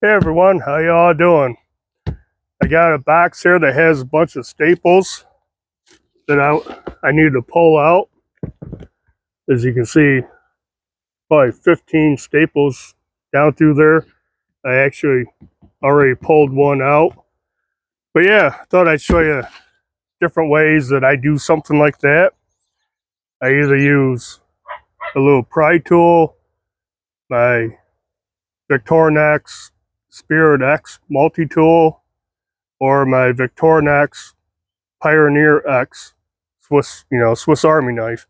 Hey everyone, how y'all doing? I got a box here that has a bunch of staples that I need to pull out. As you can see, probably 15 staples down through there. I actually already pulled one out. But yeah, I thought I'd show you different ways that I do something like that. I either use a little pry tool, my Victorinox Spirit X multi-tool, or my Victorinox Pioneer X Swiss Army knife.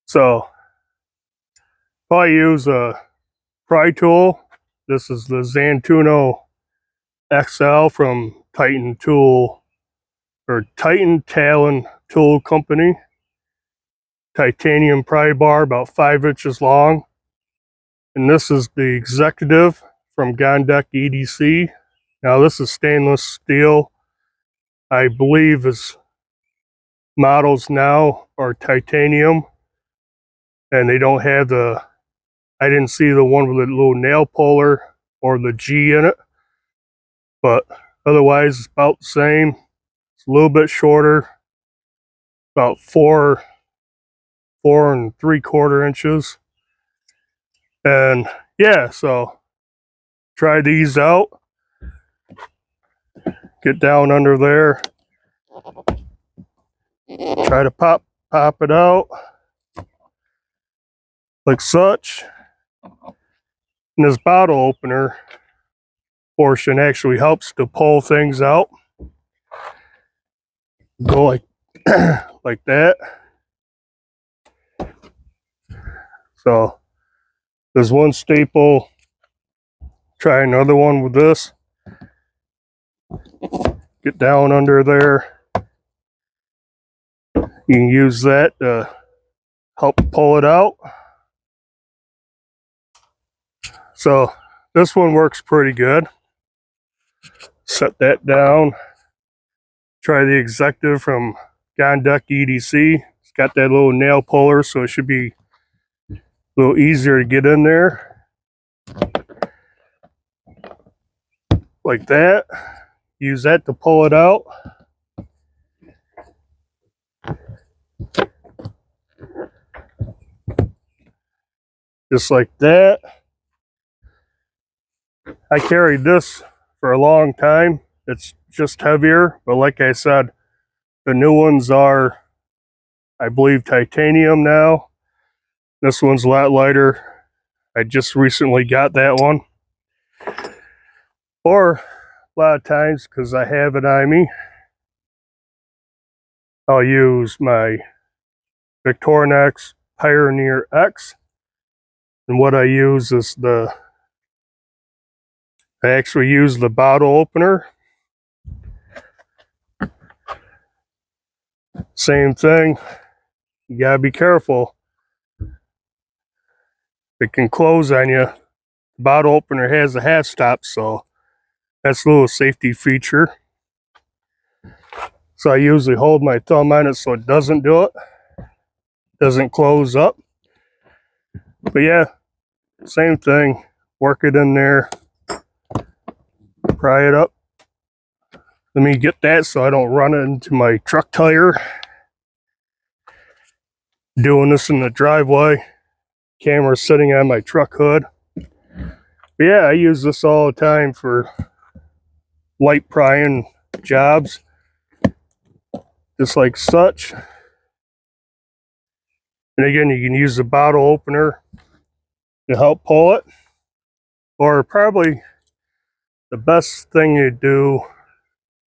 So if I use a pry tool, this is the Zantuno XL from Titan Talon Tool Company. Titanium pry bar about 5 inches long. And this is the Executive from Gondek EDC. Now this is stainless steel. I believe its models now are titanium, and they don't have I didn't see the one with the little nail puller or the G in it, but otherwise it's about the same. It's a little bit shorter, about 4 and 3/4 inches. And yeah, so try these out. Get down under there. Try to pop it out like such. And this bottle opener portion actually helps to pull things out. Go like like that. So there's one staple. Try another one with this. Get down under there. You can use that to help pull it out. So this one works pretty good. Set that down. Try the Executive from Gondek EDC. It's got that little nail puller, so it should be a little easier to get in there. Like that. Use that to pull it out. Just like that. I carried this for a long time. It's just heavier, but like I said, the new ones are, I believe, titanium now. This one's a lot lighter. I just recently got that one. Or a lot of times, because I have it on me, I'll use my Victorinox Pioneer X. And what I use is I actually use the bottle opener. Same thing. You gotta be careful. It can close on you. The bottle opener has a half stop, so that's a little safety feature. So I usually hold my thumb on it so it doesn't do it. Doesn't close up. But yeah, same thing. Work it in there. Pry it up. Let me get that so I don't run it into my truck tire. Doing this in the driveway. Camera sitting on my truck hood. But yeah, I use this all the time for light prying jobs. Just like such. And again, you can use the bottle opener to help pull it. Or probably the best thing to do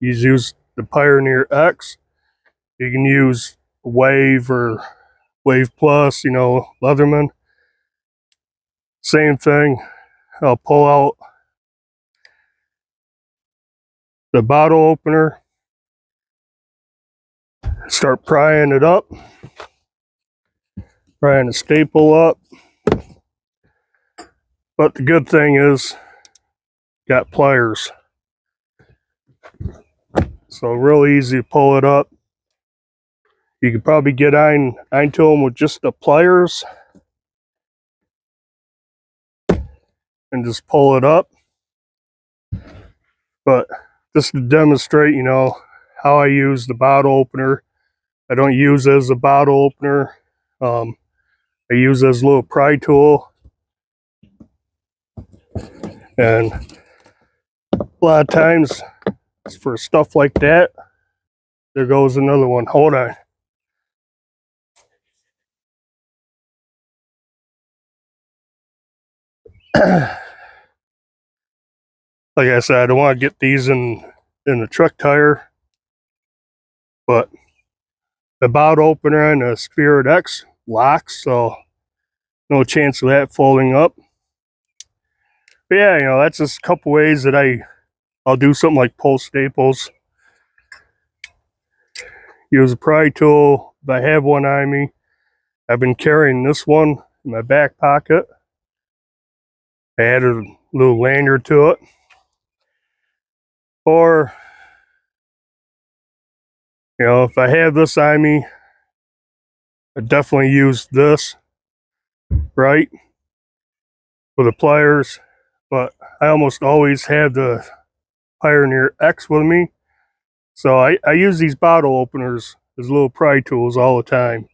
is use the Pioneer X. You can use Wave or Wave Plus, Leatherman. Same thing. I'll pull out the bottle opener, start prying it up, prying the staple up. But the good thing is, got pliers. So real easy to pull it up. You could probably get onto them with just the pliers and just pull it up. But just to demonstrate, you know, how I use the bottle opener. I don't use it as a bottle opener. I use it as a little pry tool. And a lot of times for stuff like that, there goes another one. Hold on. Like I said, I don't want to get these in the truck tire, but the bottle opener and the Spirit X locks, so no chance of that folding up. But yeah, you know, that's just a couple ways that I'll do something like pull staples. Use a pry tool if I have one on me. I've been carrying this one in my back pocket. I added a little lanyard to it. Or, you know, if I have this on me, I definitely use this, right, with the pliers. But I almost always have the Pioneer X with me. So I use these bottle openers as little pry tools all the time.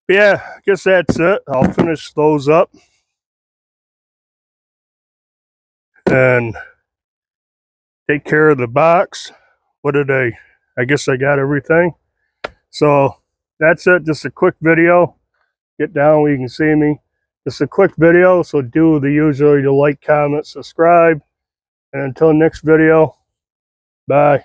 But yeah, I guess that's it. I'll finish those up. And take care of the box. What did I guess I got everything. So that's it. Just a quick video. Get down where you can see me. Just a quick video. So do the usual, you like, comment, subscribe. And until next video, bye.